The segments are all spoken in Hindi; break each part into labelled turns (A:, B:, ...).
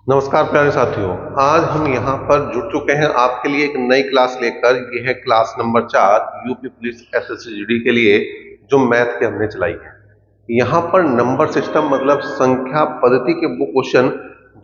A: नमस्कार प्यारे साथियों। आज हम यहाँ पर जुड़ चुके हैं आपके लिए एक नई क्लास लेकर। यह है class number 4 UP police SSC GD के लिए, जो मैथ के हमने चलाई है। यहाँ पर नंबर सिस्टम मतलब संख्या पद्धति के वो क्वेश्चन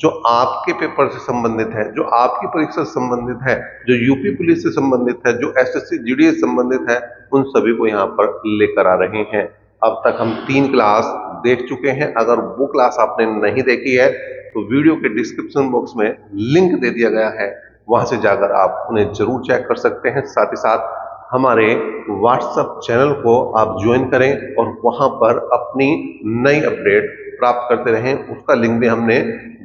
A: जो आपके पेपर से संबंधित है, जो आपकी परीक्षा से संबंधित है, जो यूपी पुलिस से संबंधित है, जो एसएससी जीडी से संबंधित है, उन सभी को यहाँ पर लेकर आ रहे हैं। अब तक हम 3 क्लास देख चुके हैं। अगर वो क्लास आपने नहीं देखी है तो वीडियो के डिस्क्रिप्शन बॉक्स में लिंक दे दिया गया है, वहां से जाकर आप उन्हें जरूर चेक कर सकते हैं। साथ ही साथ हमारे व्हाट्सएप चैनल को आप ज्वाइन करें और वहां पर अपनी नई अपडेट प्राप्त करते रहें। उसका लिंक भी हमने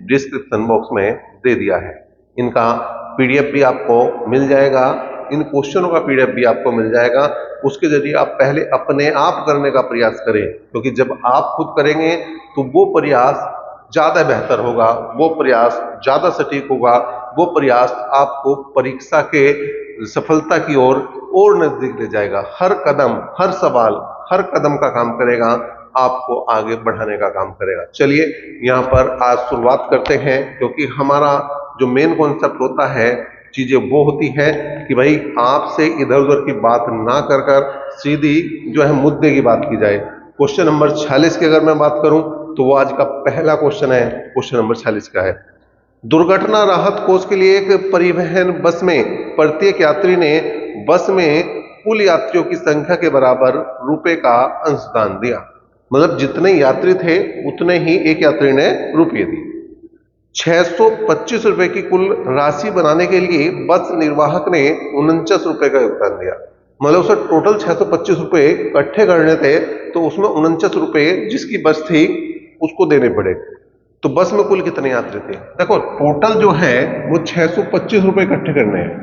A: डिस्क्रिप्शन बॉक्स में दे दिया है। इनका पीडीएफ भी आपको मिल जाएगा, इन क्वेश्चनों का पीडीएफ भी आपको मिल जाएगा। उसके जरिए आप पहले अपने आप करने का प्रयास करें, क्योंकि जब आप खुद करेंगे तो वो प्रयास ज्यादा बेहतर होगा, वो प्रयास ज्यादा सटीक होगा, वो प्रयास आपको परीक्षा के सफलता की ओर और नजदीक ले जाएगा। हर कदम, हर सवाल, हर कदम का काम करेगा, आपको आगे बढ़ाने का काम करेगा। चलिए यहाँ पर आज शुरुआत करते हैं, क्योंकि हमारा जो मेन कॉन्सेप्ट होता है, चीजें वो होती है कि भाई आपसे इधर उधर की बात ना कर कर सीधी जो है मुद्दे की बात की जाए। क्वेश्चन नंबर 46 की अगर मैं बात करूं तो वो आज का पहला क्वेश्चन है। क्वेश्चन नंबर 46 का है, दुर्घटना राहत कोष के लिए एक परिवहन बस में प्रत्येक यात्री ने बस में कुल यात्रियों की संख्या के बराबर रुपए का अंशदान दिया। मतलब जितने यात्री थे उतने ही एक यात्री ने रुपये दिए। 625 रुपए की कुल राशि बनाने के लिए बस निर्वाहक ने 49 रुपए का योगदान दिया। मतलब उसे टोटल 625 रुपए इकट्ठे करने थे, तो उसमें 49 रुपए जिसकी बस थी उसको देने पड़े। तो बस में कुल कितने यात्री थे? देखो टोटल जो है वो 625 रुपए इकट्ठे करने हैं।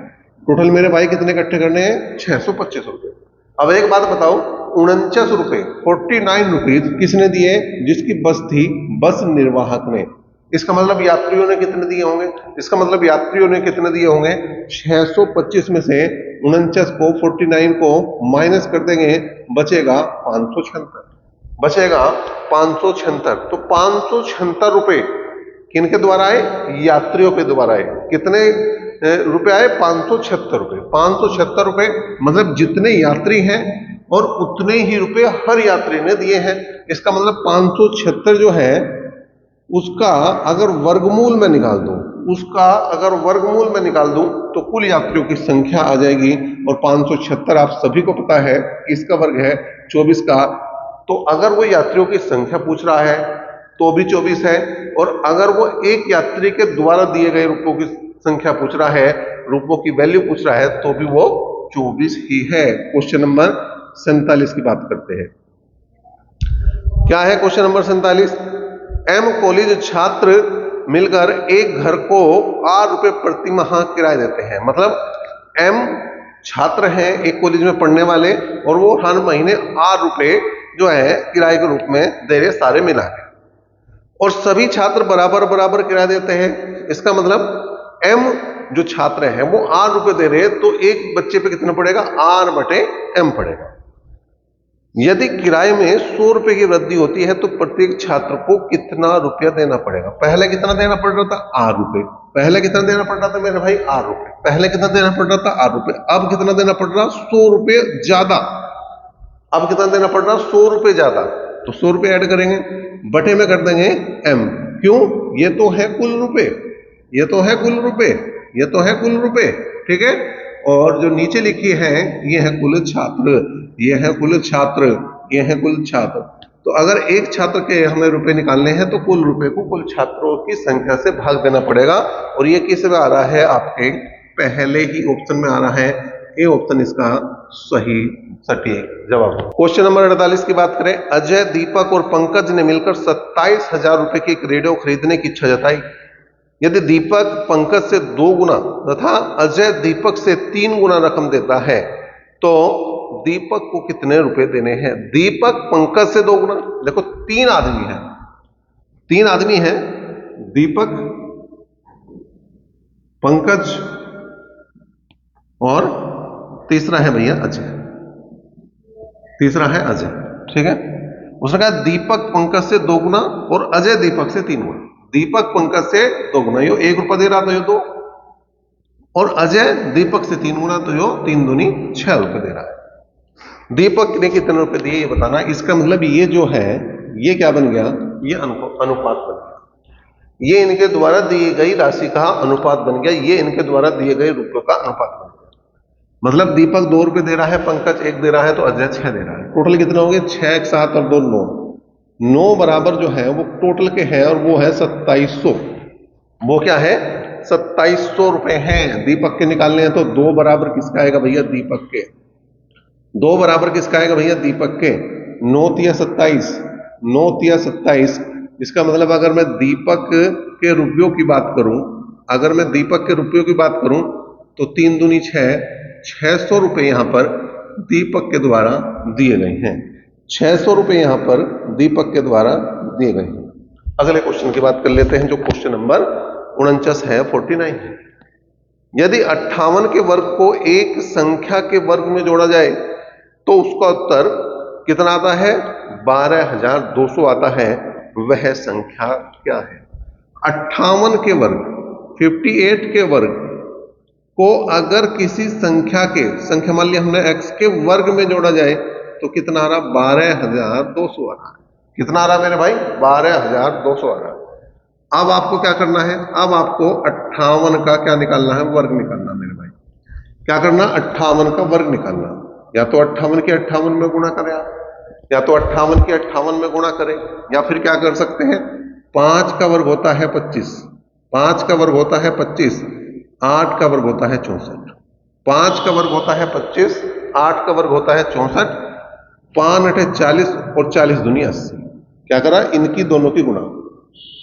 A: टोटल मेरे भाई कितने इकट्ठे करने हैं? 625 रुपए। अब एक बात बताओ, 49 रुपए 49 रुपीज किसने दिए? जिसकी बस थी, बस निर्वाहक ने। इसका मतलब यात्रियों ने कितने दिए होंगे? इसका मतलब यात्रियों ने कितने दिए होंगे? 625 में से 49 को 49 को माइनस कर देंगे, बचेगा 576। बचेगा 576। तो 576 रुपए किनके द्वारा आए? यात्रियों के द्वारा आए। कितने रुपए आए? 576 रुपए। 576 रुपए मतलब जितने यात्री हैं और उतने ही रुपए हर यात्री ने दिए हैं। इसका मतलब 576 जो है उसका अगर वर्गमूल में निकाल दूं, तो कुल यात्रियों की संख्या आ जाएगी। और 576 आप सभी को पता है इसका वर्ग है 24 का। तो अगर वो यात्रियों की संख्या पूछ रहा है तो भी 24 है, और अगर वो एक यात्री के द्वारा दिए गए रुपयों की संख्या पूछ रहा है, रुपयों की वैल्यू पूछ रहा है, तो भी वो 24 ही है। क्वेश्चन नंबर 47 की बात करते हैं। क्या है क्वेश्चन नंबर 47? एम कॉलेज छात्र मिलकर एक घर को 8 रुपए प्रति माह किराया देते हैं। मतलब एम छात्र हैं एक कॉलेज में पढ़ने वाले, और वो हर महीने 8 रुपए जो है किराए के रूप में दे रहे, सारे मिला के। और सभी छात्र बराबर बराबर किराया देते हैं। इसका मतलब एम जो छात्र हैं वो 8 रुपए दे रहे हैं, तो एक बच्चे पे कितना पड़ेगा? R/M पड़ेगा। यदि किराए में 100 रुपए की वृद्धि होती है तो प्रत्येक छात्र को कितना रुपया देना पड़ेगा? पहले कितना देना पड़ रहा था? 8 रुपए। पहले कितना देना पड़ रहा था मेरे भाई? 8 रुपए। पहले कितना देना पड़ रहा था? 8 रुपए। अब कितना देना पड़ रहा? 100 रुपए ज्यादा। अब कितना देना पड़ रहा? 100 रुपए ज्यादा। तो 100 रुपए ऐड करेंगे, बटे में कर देंगे M। क्यों? ये तो है कुल रुपए, ये तो है कुल रुपए, ये तो है कुल रुपए। ठीक है। और जो नीचे लिखी है ये है कुल छात्र, ये है कुल छात्र, ये है कुल छात्र। तो अगर एक छात्र के हमें रुपए निकालने हैं तो कुल रुपए को कुल छात्रों की संख्या से भाग देना पड़ेगा। और ये किस में आ रहा है? आपके पहले ही ऑप्शन में आ रहा है। ए ऑप्शन इसका सही सटीक जवाब। क्वेश्चन नंबर 48 की बात करें। अजय, दीपक और पंकज ने मिलकर 27,000 रुपए की एक रेडियो खरीदने की इच्छा जताई। यदि दीपक पंकज से 2 गुना तथा अजय दीपक से 3 गुना रकम देता है तो दीपक को कितने रुपए देने हैं? दीपक पंकज से 2 गुना। देखो 3 आदमी हैं, 3 आदमी हैं, दीपक, पंकज और तीसरा है भैया अजय। तीसरा है अजय। ठीक है। उसने कहा दीपक पंकज से 2 गुना और अजय दीपक से 3 गुना। दीपक पंकज से 2 गुना, यो 1 रुपया दे रहा तो यो 2, और अजय दीपक से 3 गुना तो यो 3 दूनी 6 रुपए दे रहा है। दीपक ने कितने रुपए दिए ये बताना। इसका मतलब ये जो है ये क्या बन गया, ये अनुपात बन गया, ये इनके द्वारा दी गई राशि का अनुपात बन गया, ये इनके द्वारा दिए गए रुपयों का अनुपात बन गया। मतलब दीपक 2 रुपए दे रहा है, पंकज 1 दे रहा है, तो अजय 6 दे रहा है। टोटल कितने होंगे, 6 1 7 और 2 9, 9 बराबर जो है वो टोटल के हैं और वो है 2700। वो क्या है, 2700 रुपए हैं। दीपक के निकालने हैं तो 2 बराबर किसका आएगा भैया, दीपक के। 2 बराबर किसका आएगा भैया, दीपक के। 9 तिया 27, 9 तिया 27। इसका मतलब अगर मैं दीपक के रुपयों की बात करूं, अगर मैं दीपक के रुपयों की बात करूं तो 3 दूनी 6, 600 रुपए यहां पर दीपक के द्वारा दिए गए हैं। 600 रुपए यहां पर दीपक के द्वारा दिए गए हैं। अगले क्वेश्चन की बात कर लेते हैं जो क्वेश्चन नंबर 49 है, 49 है। यदि 58 के वर्ग को एक संख्या के वर्ग में जोड़ा जाए तो उसका उत्तर कितना आता है, 12,200 आता है। वह संख्या क्या है। 58 के वर्ग, 58 के वर्ग को अगर किसी संख्या मान लिया हमने x के वर्ग में जोड़ा जाए तो कितना आ रहा, 12,200 आ रहा है। कितना आ रहा मेरे भाई, 12,200 आ रहा है। अब आपको क्या करना है, अब आपको 58 का क्या निकालना है, वर्ग निकालना मेरे भाई। क्या करना, 58 का वर्ग निकालना। या तो 58 के 58 में गुणा करें आप, या तो 58 के 58 में गुणा करें, या फिर क्या कर सकते हैं, 5 का वर्ग होता है 25, 5 का वर्ग होता है 25, 8 का वर्ग होता है 64। 5 का वर्ग होता है 25, 8 का वर्ग होता है 64, 5 8 40 और 40 दूनी 80। क्या करा, इनकी दोनों की गुणा,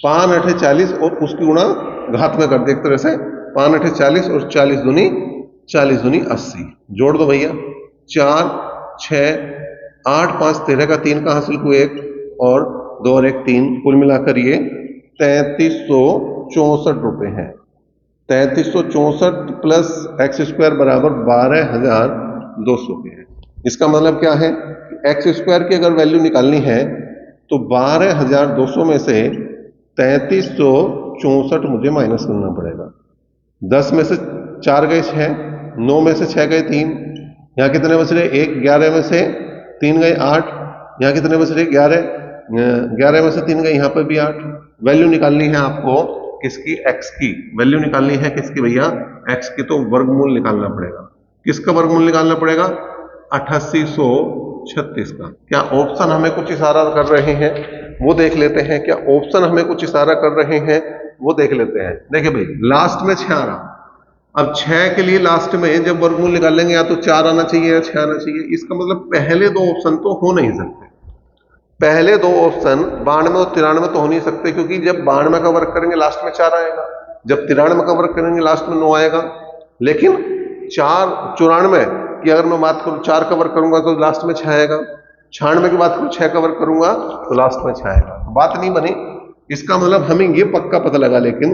A: 5 8 40 और उसकी गुणा घात में कर दे एक तरह से, 5 8 40 और 40 दूनी 80। जोड़ दो भैया, 4 6 8 5 13 का 3 का हासिल को 1 और 2 और 1 3, कुल मिलाकर ये 3364 रुपए हैं। 3364 प्लस एक्स स्क्वायर बराबर 12,200 के है। इसका मतलब क्या है, एक्स स्क्वायर की अगर वैल्यू निकालनी है तो 12,200 में से 3364 मुझे माइनस करना पड़ेगा। 10 में से 4 गए 6, 9 में से 6 गए 3, यहाँ कितने बच रहे 1, 11 में से 3 गए 8, यहाँ कितने बच रहे 11, 11 में से 3 गए, यहाँ पर भी 8। वैल्यू निकालनी है आपको किसकी, x की वैल्यू निकालनी है किसकी भैया, x की। तो वर्गमूल निकालना पड़ेगा। किसका वर्गमूल निकालना पड़ेगा, 8836 का। क्या ऑप्शन हमें कुछ इशारा कर रहे हैं, वो देख लेते हैं। क्या ऑप्शन हमें कुछ इशारा कर रहे हैं, वो देख लेते हैं। देखिए भाई, लास्ट में 6 आ रहा, अब 6 के लिए लास्ट में जब वर्गमूल निकालेंगे या तो 4 आना चाहिए या 6 आना चाहिए। इसका मतलब पहले 2 ऑप्शन तो हो नहीं सकते। पहले 2 ऑप्शन 92 और 93 तो हो नहीं सकते, क्योंकि जब 92 का वर्ग करेंगे लास्ट में 4 आएगा, जब 93 का वर्ग करेंगे लास्ट में 9 आएगा। लेकिन 94 की अगर मैं बात करूं, 4 का वर्ग करूंगा तो लास्ट में 6 आएगा। 96 की बात करूं, 6 का वर्ग करूंगा तो लास्ट में 6 आएगा। तो बात नहीं बनी। इसका मतलब हमें ये पक्का पता लगा, लेकिन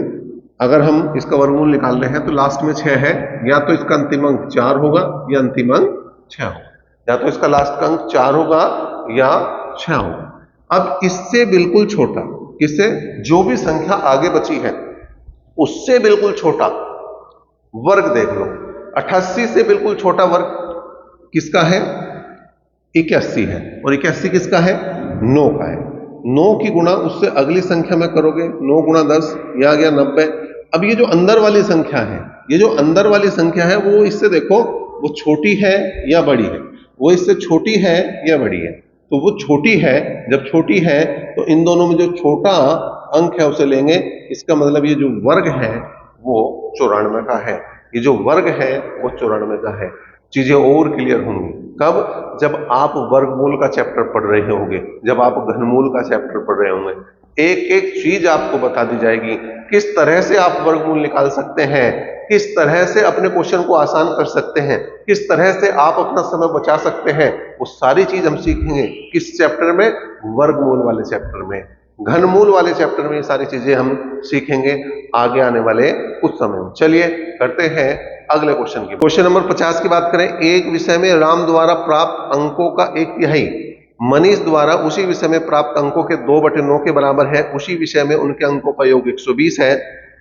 A: अगर हम इसका वर्गमूल निकाल रहे हैं तो लास्ट में 6 है, या तो इसका अंतिम अंक 4 होगा या अंतिम अंक 6 होगा, या तो इसका लास्ट का अंक 4 होगा या 6 होगा। अब इससे बिल्कुल छोटा, किससे, जो भी संख्या आगे बची है उससे बिल्कुल छोटा वर्ग देख लो। 88 से बिल्कुल छोटा वर्ग किसका है, 81 है, और 81 किसका है, 9 का है। 9 की गुणा उससे अगली संख्या में करोगे, 9 गुणा 10, यह आ गया 90। अब ये जो अंदर वाली संख्या है, ये जो अंदर वाली संख्या है वो इससे देखो वो छोटी है या बड़ी है, वो इससे छोटी है या बड़ी है। तो वो छोटी है, जब छोटी है तो इन दोनों में जो छोटा अंक है उसे लेंगे। इसका मतलब ये जो वर्ग है वो 94 का है, ये जो वर्ग है वो 94 का है। चीजें और क्लियर होंगी कब, जब आप वर्गमूल का चैप्टर पढ़ रहे होंगे, जब आप घनमूल का चैप्टर पढ़ रहे होंगे। एक एक चीज आपको बता दी जाएगी, किस तरह से आप वर्गमूल निकाल सकते हैं, किस तरह से अपने क्वेश्चन को आसान कर सकते हैं, किस तरह से आप अपना समय बचा सकते हैं। वो सारी चीज हम सीखेंगे किस चैप्टर में, वर्गमूल वाले चैप्टर में। घनमूल वाले चैप्टर में ये सारी चीजें हम सीखेंगे आगे आने वाले कुछ समय में। चलिए करते हैं अगले क्वेश्चन की। क्वेश्चन नंबर 50 की बात करें। एक विषय में राम द्वारा प्राप्त अंकों का 1/3 मनीष द्वारा उसी विषय में प्राप्त अंकों के 2/9 के बराबर है, उसी विषय में उनके अंकों का योग 120 है,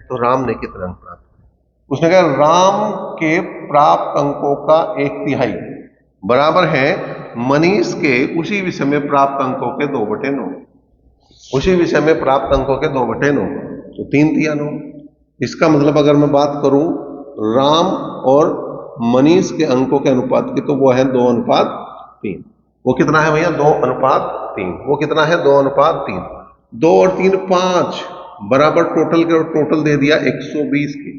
A: तो राम ने कितने अंक प्राप्त किए? उसने कहा राम के प्राप्त अंकों का 1/3 बराबर है मनीष के उसी विषय में प्राप्त अंकों के 2/9। उसी विषय में प्राप्त अंकों के 2/9, तो 3×9। इसका मतलब अगर मैं बात करूं राम और मनीष के अंकों के अनुपात की, तो वो है 2:3। वो कितना है भैया? 2:3। वो कितना है? 2:3। 2 और 3 5 बराबर टोटल के, टोटल दे दिया 120 के।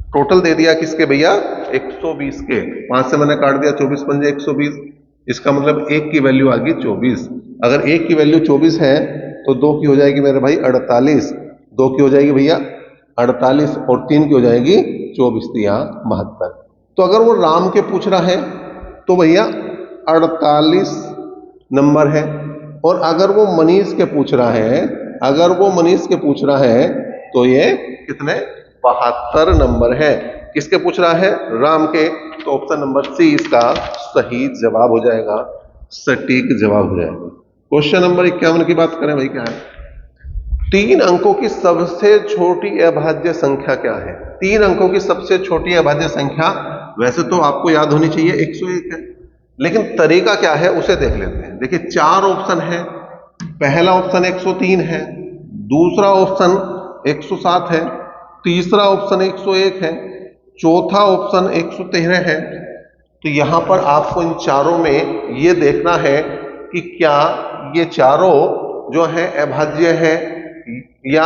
A: टोटल दे दिया किसके भैया? 120 के। 5 से मैंने काट दिया, 24 पंजे 120। इसका मतलब 1 की वैल्यू आ गई 24। अगर 1 की वैल्यू 24 है तो 2 की हो जाएगी मेरे भाई 48। 2 की हो जाएगी भैया 48 और 3 की हो जाएगी 24, 72। तो अगर वो राम के पूछ रहा है तो भैया 48 नंबर है, और अगर वो मनीष के पूछ रहा है, अगर वो मनीष के पूछ रहा है तो ये कितने? 72 नंबर है। किसके पूछ रहा है? राम के। तो ऑप्शन नंबर सी इसका सही जवाब हो जाएगा, सटीक जवाब हो जाएगा। क्वेश्चन नंबर 51 की बात करें भाई, क्या है? 3 अंकों की सबसे छोटी अभाज्य संख्या क्या है? 3 अंकों की सबसे छोटी अभाज्य संख्या वैसे तो आपको याद होनी चाहिए 101 है, लेकिन तरीका क्या है उसे देख लेते हैं। देखिए 4 ऑप्शन है। पहला ऑप्शन 103 है, दूसरा ऑप्शन 107 है, तीसरा ऑप्शन 101 है, चौथा ऑप्शन 113 है। तो यहां पर आपको इन चारों में ये देखना है कि क्या ये चारों जो है अभाज्य है या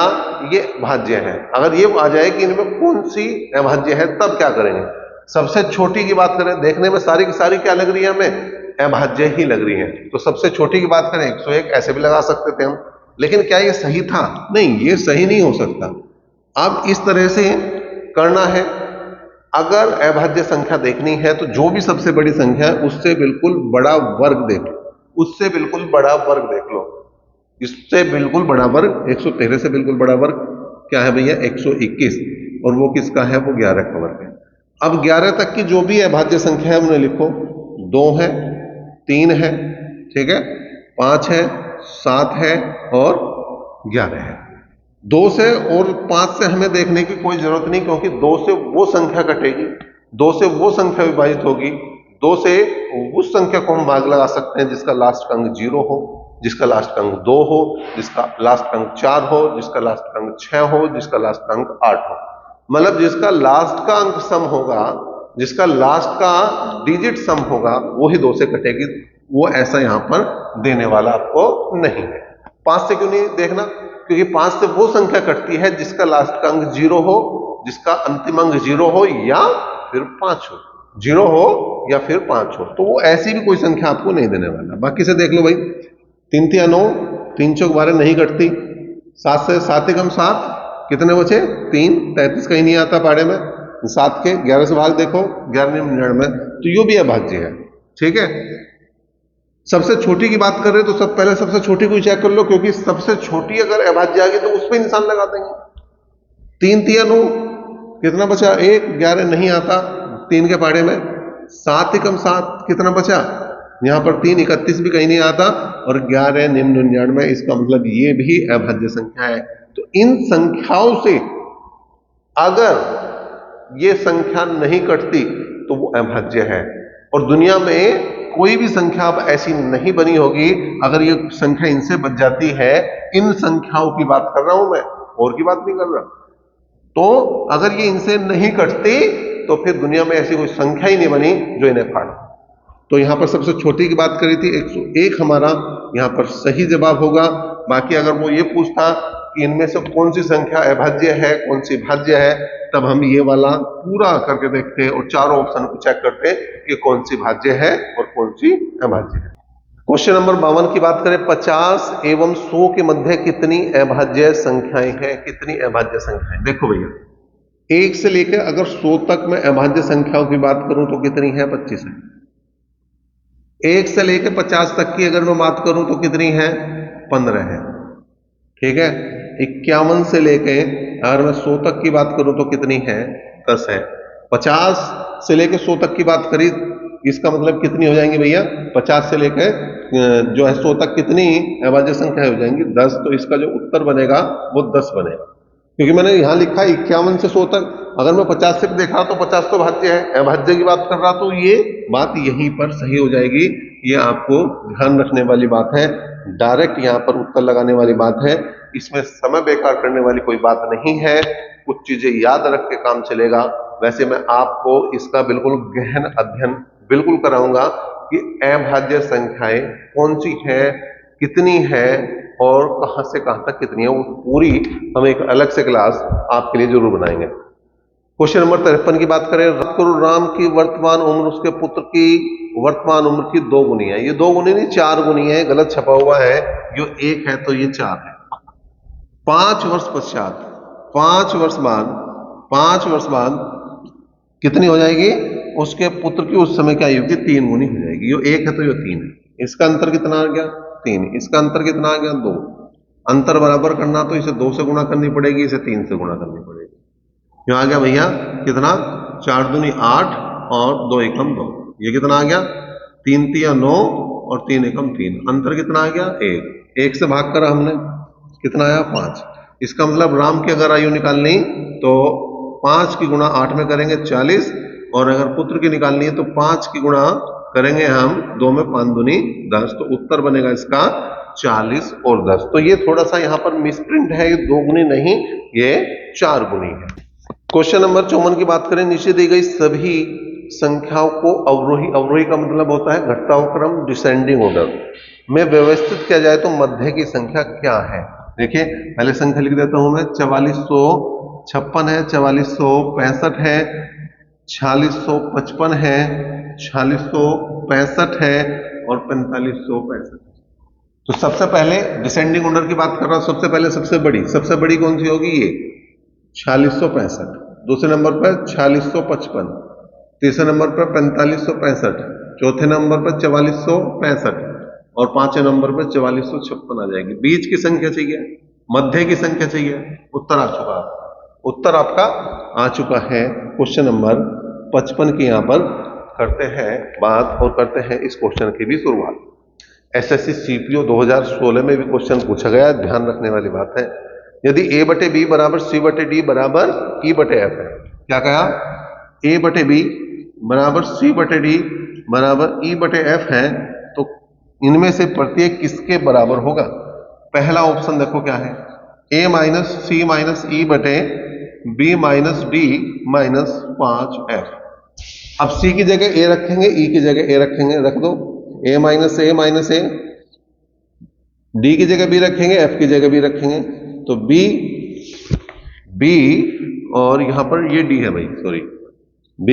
A: ये भाज्य है। अगर ये आ जाए कि इनमें कौन सी अभाज्य है, तब क्या करेंगे? सबसे छोटी की बात करें, देखने में सारी की सारी क्या लग रही है? हमें अभाज्य ही लग रही है। तो सबसे छोटी की बात करें 101, ऐसे भी लगा सकते थे हम, लेकिन क्या ये सही था? नहीं, ये सही नहीं हो सकता। अब इस तरह से करना है, अगर अभाज्य संख्या देखनी है तो जो भी सबसे बड़ी संख्या है उससे बिल्कुल बड़ा वर्ग देख लो, उससे बिल्कुल बड़ा वर्ग देख लो। इससे बिल्कुल बड़ा वर्ग 113 से बिल्कुल बड़ा वर्ग क्या है भैया? 121, और वो किसका है? वो 11 का वर्ग है। अब 11 तक की जो भी अभाज्य संख्या है उन्हें लिखो। 2 है, 3 है, ठीक है, 5 है, 7 है और 11 है। 2 से और 5 से हमें देखने की कोई जरूरत नहीं, क्योंकि 2 से वो संख्या कटेगी, 2 से वो संख्या विभाजित होगी, 2 से उस संख्या को हम भाग लगा सकते हैं जिसका लास्ट अंक 0 हो, जिसका लास्ट अंक 2 हो, जिसका लास्ट अंक 4 हो, जिसका लास्ट अंक 6 हो, जिसका लास्ट अंक 8 हो। मतलब जिसका लास्ट का अंक सम होगा, जिसका लास्ट का डिजिट सम होगा, वो ही 2 से कटेगी। वो ऐसा यहां पर देने वाला आपको नहीं है। 5 से क्यों नहीं देखना? क्योंकि 5 से वो संख्या कटती है जिसका लास्ट का अंक 0 हो, जिसका अंतिम अंक 0 हो या फिर 5 हो, 0 हो या फिर 5 हो। तो वो ऐसी भी कोई संख्या आपको नहीं देने वाला। बाकी से देख लो भाई, 3 3 9, 3 चौक 12 नहीं कटती। 7 से 7 एकम 7, कितने बचे? 3, 33 कहीं नहीं आता पाड़े में। 7 के 11 से भाग देखो, 11 99, तो यू भी अभाज्य है, ठीक है। सबसे छोटी की बात कर रहे तो सब पहले सबसे छोटी को चेक कर लो, क्योंकि सबसे छोटी अगर अभाज्य आ गई तो उस पर निशान लगा देंगे। 3 3 9, कितना बचा? 1, 11 नहीं आता 3 के पाड़े में। 7 एकम 7, कितना बचा? यहां पर 3, 31 भी कहीं नहीं आता, और 11 99, इसका मतलब ये भी अभाज्य संख्या है। तो इन संख्याओं से अगर ये संख्या नहीं कटती तो वो अभाज्य है। और दुनिया में कोई भी संख्या अब ऐसी नहीं बनी होगी, अगर ये संख्या इनसे बच जाती है, इन संख्याओं की बात कर रहा हूं मैं, और की बात नहीं कर रहा, तो अगर ये इनसे नहीं कटती तो फिर दुनिया में ऐसी कोई संख्या ही नहीं बनी जो इन्हें फाड़। तो यहां पर सबसे छोटी की बात करी थी 101, हमारा यहां पर सही जवाब होगा। बाकी अगर वो ये पूछता कि इनमें से कौन सी संख्या अभाज्य है, कौन सी भाज्य है, तब हम ये वाला पूरा करके देखते और चारों ऑप्शन को चेक करते कि कौन सी भाज्य है और कौन सी अभाज्य है। क्वेश्चन नंबर 52 की बात करें, 50 एवं 100 के मध्य कितनी अभाज्य संख्याएं हैं? कितनी अभाज्य संख्याएं? देखो भैया, 1 से लेकर अगर 100 तक मैं अभाज्य संख्याओं की बात करूं तो कितनी है? 25 है। 1 से लेकर 50 तक की अगर मैं बात करूं तो कितनी है? 15 है, ठीक है। 51 से लेके अगर मैं 100 तक की बात करूं तो कितनी है? 10 है। 50 से लेके 100 तक की बात करी इसका मतलब कितनी हो जाएंगी भैया, 50 से लेकर जो है 100 तक कितनी अभाज्य संख्या हो जाएंगी, 10। तो इसका जो उत्तर बनेगा वो 10 बनेगा, क्योंकि मैंने यहां लिखा है 51 से 100 तक। अगर मैं 50 से देख रहा तो 50 तो भाज्य है, अभाज्य की बात कर रहा तो ये बात यहीं पर सही हो जाएगी। ये आपको ध्यान रखने वाली बात है, डायरेक्ट यहां पर उत्तर लगाने वाली बात है। इसमें समय बेकार करने वाली कोई बात नहीं है, कुछ चीजें याद रख के काम चलेगा। वैसे मैं आपको इसका बिल्कुल गहन अध्ययन बिल्कुल कराऊंगा कि अभाज्य संख्याएं कौन सी है, कितनी है और कहां से कहां तक कितनी है, वो पूरी हम एक अलग से क्लास आपके लिए जरूर बनाएंगे। क्वेश्चन नंबर 53 की बात करें, राम की वर्तमान उम्र उसके पुत्र की वर्तमान उम्र की 2 गुनी है। ये 2 गुनी नहीं 4 गुनी है, गलत छपा हुआ है, जो 1 है तो ये 4 है। 5 वर्ष पश्चात, 5 वर्ष बाद कितनी हो जाएगी, उसके पुत्र की उस समय की आयु की 3 गुनी हो जाएगी। ये 1 है तो ये 3 है। इसका अंतर कितना आ गया, 3। इसका अंतर कितना आ गया, 2। अंतर बराबर करना तो इसे 2 से गुणा करनी पड़ेगी, इसे 3 से गुणा करनी पड़ेगी। जो आ गया भैया कितना, 4 दूनी 8 और 2 एकम 2। ये कितना आ गया, 3 तिया 9 और 3 एकम 3। अंतर कितना आ गया, 1। 1 से भाग करा हमने, कितना आया, 5। इसका मतलब राम की अगर आयु निकालनी तो 5 की गुणा 8 में करेंगे 40, और अगर पुत्र की निकालनी है तो 5 की गुणा करेंगे हम 2 में, 5 दूनी 10। तो उत्तर बनेगा इसका 40 और 10। तो ये थोड़ा सा यहाँ पर मिसप्रिंट है, ये 2 गुनी नहीं, ये 4 गुनी है। क्वेश्चन नंबर 54 की बात करें, नीचे दी गई सभी संख्याओं को अवरोही, अवरोही का मतलब होता है घटता हुआ क्रम, डिसेंडिंग ऑर्डर में व्यवस्थित किया जाए तो मध्य की संख्या क्या है। देखिए पहले संख्या लिख देता हूं मैं, 4456 है, 4465 है, 4655 है, 4665 है और 4565। तो सबसे पहले डिसेंडिंग ऑर्डर की बात कर रहा हूं, सबसे पहले सबसे बड़ी कौन सी होगी, ये 4665। दूसरे नंबर पर 4655, तीसरे नंबर पर 4565, चौथे नंबर पर 4465 और पांचवें नंबर पर 4456 आ जाएगी। बीच की संख्या चाहिए, मध्य की संख्या चाहिए। उत्तर आपका आ चुका है। क्वेश्चन नंबर 55 की यहां पर करते हैं बात और करते हैं इस क्वेश्चन की भी शुरुआत। एसएससी सीपीओ 2016 में भी क्वेश्चन पूछा गया, ध्यान रखने वाली बात है। यदि a बटे बी बराबर c बटे डी बराबर e बटे एफ है, क्या कहा, a बटे बी बराबर c बटे डी बराबर e बटे एफ है, तो इनमें से प्रत्येक किसके बराबर होगा। पहला ऑप्शन देखो क्या है, a माइनस सी माइनस ई बटे B minus D minus 5f। अब c की जगह a रखेंगे, e की जगह a रखेंगे, रख दो a माइनस ए, d की जगह b रखेंगे, f की जगह b रखेंगे, तो b और यहां पर ये d है भाई, सॉरी, b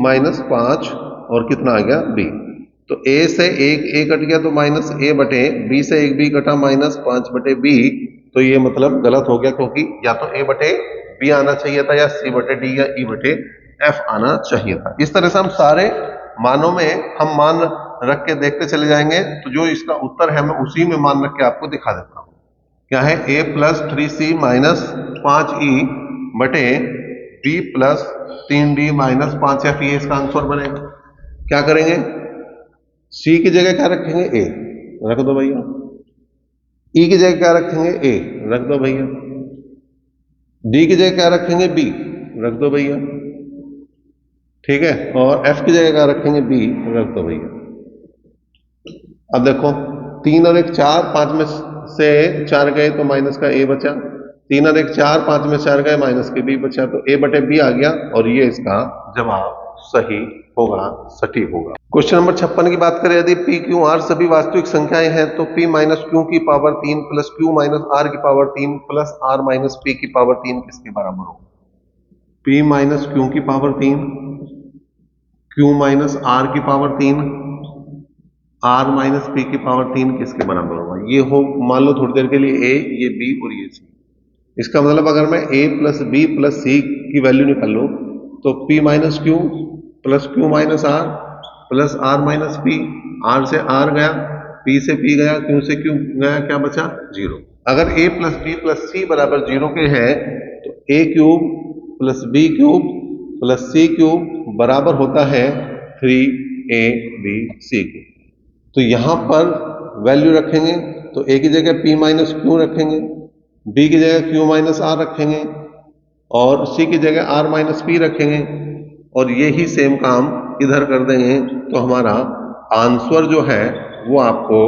A: माइनस 5 और कितना आ गया b। तो a से एक a कट गया तो माइनस a बटे b से एक b कटा माइनस 5 बटे b। तो ये मतलब गलत हो गया, क्योंकि या तो a बटे b आना चाहिए था या c बटे d या e बटे f आना चाहिए था। इस तरह से हम सारे मानों में हम मान रख के देखते चले जाएंगे, तो जो इसका उत्तर है मैं उसी में मान रख के आपको दिखा देता हूं। क्या है, a plus 3c minus 5e बटे b plus 3d minus 5f, ये इसका आंसर बनेगा। क्या करेंगे, c की जगह क्या रखेंगे, a रख दो भैया, e की जगह क्या रखेंगे, a रख दो भैया, d की जगह क्या रखेंगे, b रख दो भैया, ठीक है, और f की जगह क्या रखेंगे, b रख दो भैया। अब देखो 3 और 1 4, 5 में से 4 गए तो माइनस का a बचा, 3 और 1 4, 5 में 4 गए माइनस के b बचा, तो a बटे b आ गया और ये इसका जवाब सही होगा, सटीक होगा। क्वेश्चन नंबर 56 की बात करें, यदि p q r सभी वास्तविक संख्याएं हैं तो p माइनस क्यू की power 3 plus q minus r की power 3 plus r minus p की पावर 3 किसके बराबर होगा। p माइनस क्यू की पावर 3, q माइनस r की पावर 3, r माइनस पी की पावर 3 किसके बराबर होगा। ये हो मान लो थोड़ी देर के लिए a, ये b और ये c। इसका मतलब अगर मैं a plus b plus c की वैल्यू निकाल लूं तो p minus Q plus Q minus r plus r minus p, r से r गया, p से p गया, q से q गया, क्या बचा, 0। अगर a plus b plus c बराबर 0 के हैं तो a cube plus b cube plus C cube बराबर होता है 3ab की। तो यहां पर वैल्यू रखेंगे तो ए की जगह p माइनस क्यू रखेंगे, b की जगह q माइनस आर रखेंगे और c की जगह r माइनस पी रखेंगे और यही सेम काम इधर कर देंगे तो हमारा आंसर जो है वो आपको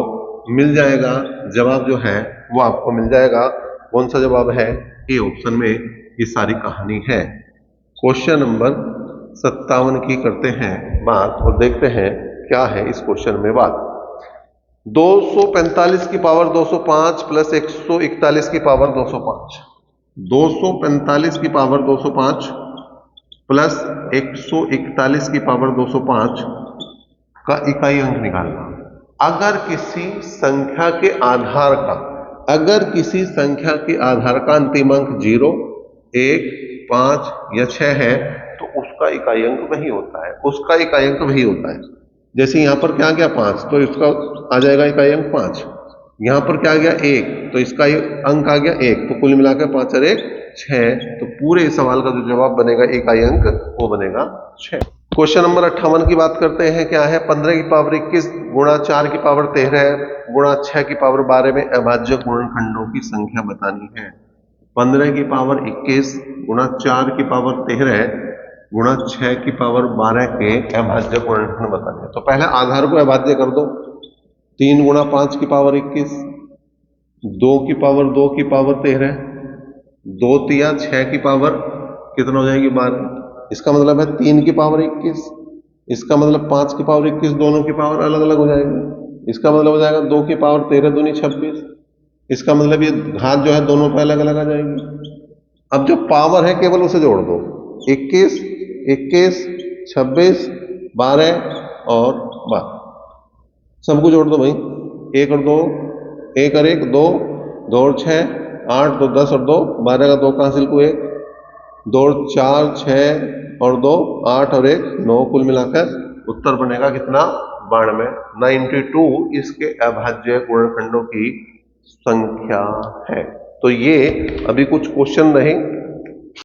A: मिल जाएगा, जवाब जो है वो आपको मिल जाएगा। कौन सा जवाब है? ए ऑप्शन में ये सारी कहानी है। क्वेश्चन नंबर 57 की करते हैं बात और देखते हैं क्या है इस क्वेश्चन में बात। 245 की पावर 205 प्लस 141 की पावर 205, 245 की पावर 205 प्लस 141 की पावर 205 का इकाई अंक निकालना। अगर किसी संख्या के आधार का अंतिम अंक 0, 1, 5 या 6 है तो उसका इकाई अंक वही होता है। जैसे यहां पर क्या गया 5 तो इसका आ जाएगा इकाई अंक 5, यहां पर क्या गया 1 तो इसका अंक आ गया 1, तो कुल मिलाकर 5 और 1 6, तो पूरे सवाल का जो जवाब बनेगा इकाई अंक वो बनेगा 6। क्वेश्चन नंबर 58 की बात करते हैं। क्या है? 15 की पावर 21 गुणा 4 की पावर 13 गुणा 6 की पावर 12 में अभाज्य गुणनखंडों की संख्या बतानी है। 15 की पावर 21 गुणा 4 की पावर 13 गुणा 6 की पावर 12 के अभाज्य गुणनखंड बताने हैं। तो पहले आधार को अभाज्य कर दो। 3 गुणा 5 की पावर 21, 2 की पावर 2 की पावर 13, 2 तिया 6 की पावर कितना हो जाएगी 12। इसका मतलब है 3 की पावर 21, इसका मतलब 5 की पावर 21, दोनों की पावर अलग अलग हो जाएगी। इसका मतलब हो जाएगा 2 की पावर 13 दूनी 26, इसका मतलब ये घात जो है दोनों पे अलग अलग आ जाएगी। अब जो पावर है केवल उसे जोड़ दो, 21, 21, 26, 12 और 12 सबको जोड़ दो भाई। 1 और 2, 1 और 1 2, 2 और 6 8, 2 10 और 2 12 का 2 का हासिल को 1, 2 और 4 6 और 2 8 और 1 9, कुल मिलाकर उत्तर बनेगा कितना? 92। 92 इसके अभाज्य गुणनखंडों की संख्या है। तो ये अभी कुछ क्वेश्चन रहे